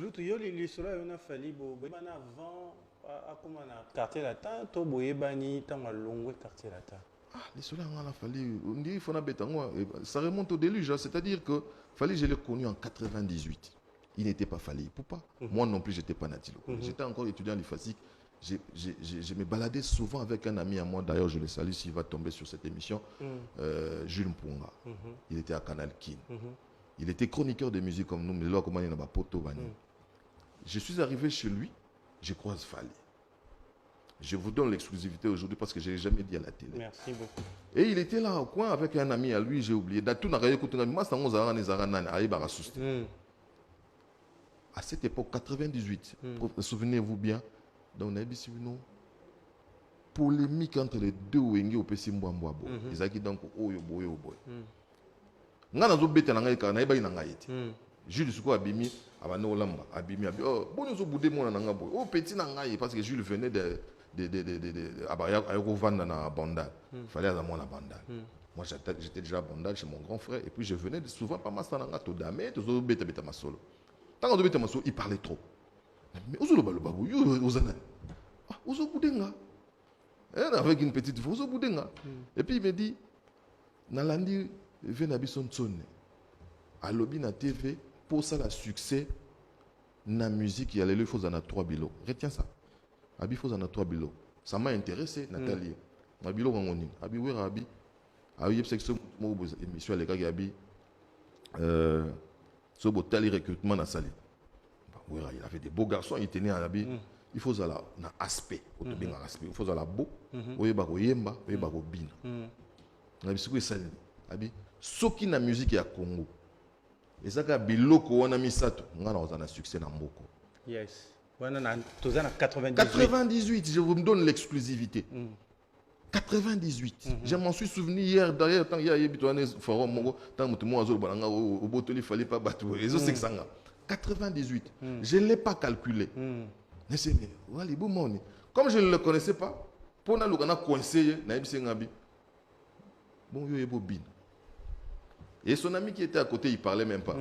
Surtout yo les cela on a fallu bana avant à comment na quartier latin to boye bani tant à longue quartier latin. Ah, les cela on a fallu on dit il faut na betango ça remonte au déluge, c'est-à-dire que fallait je l'ai connu en 98. Il n'était pas fallu pour pas. Moi non plus j'étais pas natif. J'étais encore étudiant à l'IFASIC. Je me baladais souvent avec un ami à moi, d'ailleurs je le salue s'il va tomber sur cette émission, Jules Mpunga. Il était à Canal Kin. Il était chroniqueur de musique comme nous, mais là, comment il y a un poteau. Je suis arrivé chez lui, je croise Fali. Je vous donne l'exclusivité aujourd'hui parce que je n'ai jamais dit à la télé. Merci beaucoup. Et il était là au coin avec un ami à lui, j'ai oublié. À cette époque, 98, souvenez-vous bien, donc on a dit polémique entre les deux Wenge au PC Mbouambouabo. Ils ont dit donc, oh, yo boy, oh boy. Ngana zo beta na ngai ka na ebai na ngai ete. Jules suko abimi abano lamba abimi abi oh bonyo zo budé mona na ngabo oh petit na ngai parce que Jules venait de abaya ayoko vanda na Bandal. Fallait à moi la Bandal. Moi j'étais déjà à Bandal chez mon grand frère et puis je venais souvent pas mal na ngato dame to zo beta beta masolo. Tant que beta masolo il parlait trop. Mais ozolo balo babu yo ozana. Ah ozo budé nga. Avec une petite voix ozo budé nga. Et puis il me dit nalandi Venabison Tsone à lobby na TV pour ça le succès na musique il y a les choses en a 3 bilots. Retiens ça. Abi faut en a 3 bilots. Ça m'a intéressé Nathalie. Ma bilo ngoni. Abi wera abi. Abi yep section mo émission les gars abi so botali recrutement na sali. Wera il avait des beaux garçons, il tenait à abi. Il faut ça là na aspect, bien aspect. Il faut ça là beau. Oyeba ko yemba, oyeba ko bina. Na bisiko sali. Abi soki na musique ya Congo ezaka biloko wana misato ngana ozana succès na mboko. Yes. Wana na tozana 98. 98, je vous donne l'exclusivité. 98. Je m'en suis souvenu hier d'ailleurs tant il y a bitone forum mongo tant mutu mo azolo balanga au botoli fallait pas battre. Ezo sexanga. 98. Je ne l'ai pas calculé. Mais c'est wali bo moni. Comme je ne le connaissais pas, pour na lukana coincé na yebise ngabi. Bon yo yebo bin. Et son ami qui était à côté, il ne parlait même pas. Je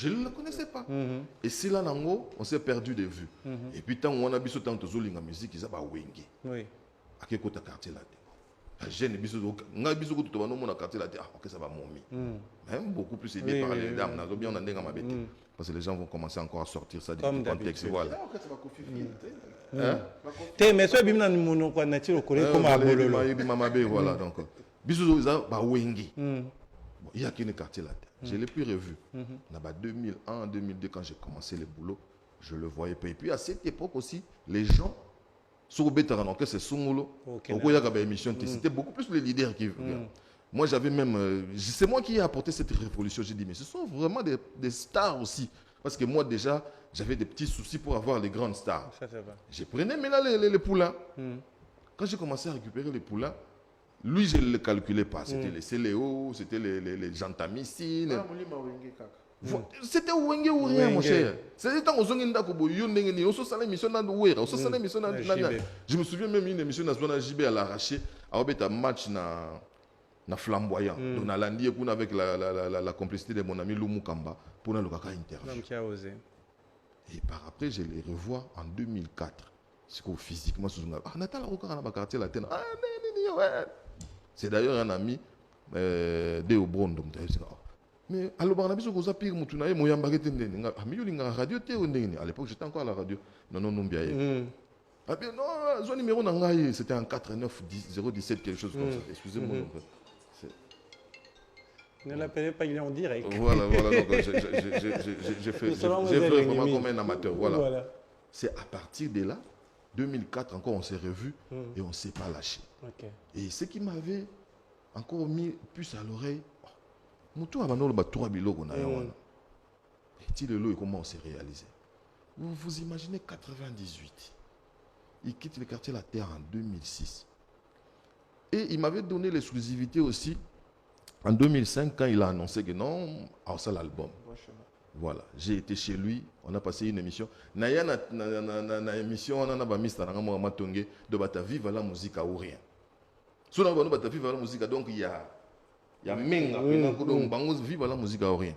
ne le connaissais pas. Et c'est là, on s'est perdu de vue. Et puis, quand on a vu ce temps de la musique, ils ont dit oui. À quel côté quartier là? Jeune, on a vu ce quartier là. Ah, ok, ça va mommer. Même beaucoup plus aidé par les dames. Parce que les gens vont commencer encore à sortir ça du contexte. Voilà. Mais ça, bimna mon quoi nature comme à bololo. Voilà donc. Bisous ça ba wengi. Il y a qu'une quartier là. Je l'ai plus revu. Dans 2001, 2002 quand j'ai commencé le boulot, je le voyais pas. Et puis à cette époque aussi, les gens sur Bétaran, c'est Songolo. C'était beaucoup plus les leaders qui. Moi, j'avais même. C'est moi qui ai apporté cette révolution. J'ai dit, mais ce sont vraiment des stars aussi. Parce que moi, déjà, j'avais des petits soucis pour avoir les grandes stars. Je prenais mais là les poulains. Quand j'ai commencé à récupérer les poulains, lui, je ne le calculais pas. C'était les Céléo, c'était les Jantamissines. C'était Wenge ou rien, mon cher. C'était tant que je me souviens même d'une émission dans JB à l'arraché. À un match na flamboyant. Donc, on a lundi avec la complicité de mon ami Loumou Kamba pour nous interview. Et par après, je les revois en 2004. C'est qu'au physiquement, Nathalie Roka na quartier la tena. C'est d'ailleurs un ami de Obron. Mais alors, on a besoin de pire mutunaye moyamba ketende. Nga radio te ondengeni. À l'époque, j'étais encore à la radio. Non, biaye. Ah bien non, son numéro nangaye, c'était en 89 017 quelque chose comme ça. Excusez-moi. Ne l'appelez pas, il est en direct. Voilà. Donc, j'ai fait vraiment comme un amateur. Voilà. C'est à partir de là, 2004 encore, on s'est revus et on ne s'est pas lâché. Et ce qui m'avait encore mis plus à l'oreille, Moutou Abano le Batoura Biloko na yawana. Et le lot et comment on s'est réalisé. Vous imaginez 98. Il quitte le quartier La Terre en 2006. Et il m'avait donné l'exclusivité aussi en 2005 quand il a annoncé que non, alors ça l'album. Voilà, j'ai été chez lui, on a passé une émission. Naya na émission on a ba mista na ngamo matongé de bata vive la musique ou rien. Sur la bata vive la musique donc il y a ya menga pena ko donc bango vive la musique à rien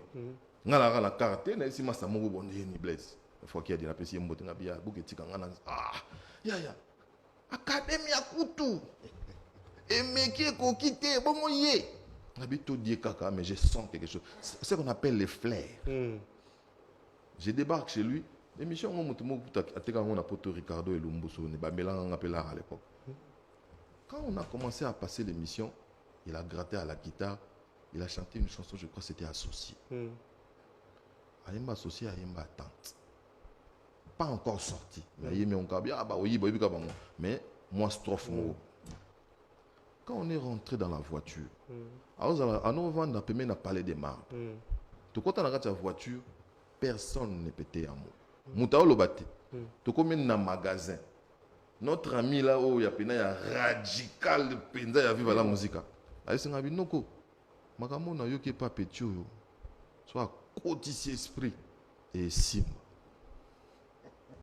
ngala la carte na isi masa moko bonde ni bless faut qu'il y a de la pesi mbote ngabia buketika ngana ya academia kutu emeki ko quitter bongo ye ngabito die kaka mais je sens quelque chose, c'est ce qu'on appelle les flairs. Je débarque chez lui, l'émission on a poto Ricardo et Lumbuso ne ba melanga ngapela à l'époque. Quand on a commencé à passer l'émission, il a gratté à la guitare, il a chanté une chanson, je crois que c'était Associé. Ayemba Associé, Ayemba Tante. Pas encore sorti. Mais moi, strophe. Quand on est rentré dans la voiture, à nous vendre, on a parlé des marques. Tout quand on a la voiture, personne ne pétait un mot. Moutao le bâti. Tout comme dans un magasin. Notre ami là où il y a un radical de penza ya vive la musique. Aïe c'est un binoko. Makamona yo qui pas pétio. Soit côté esprit et sim.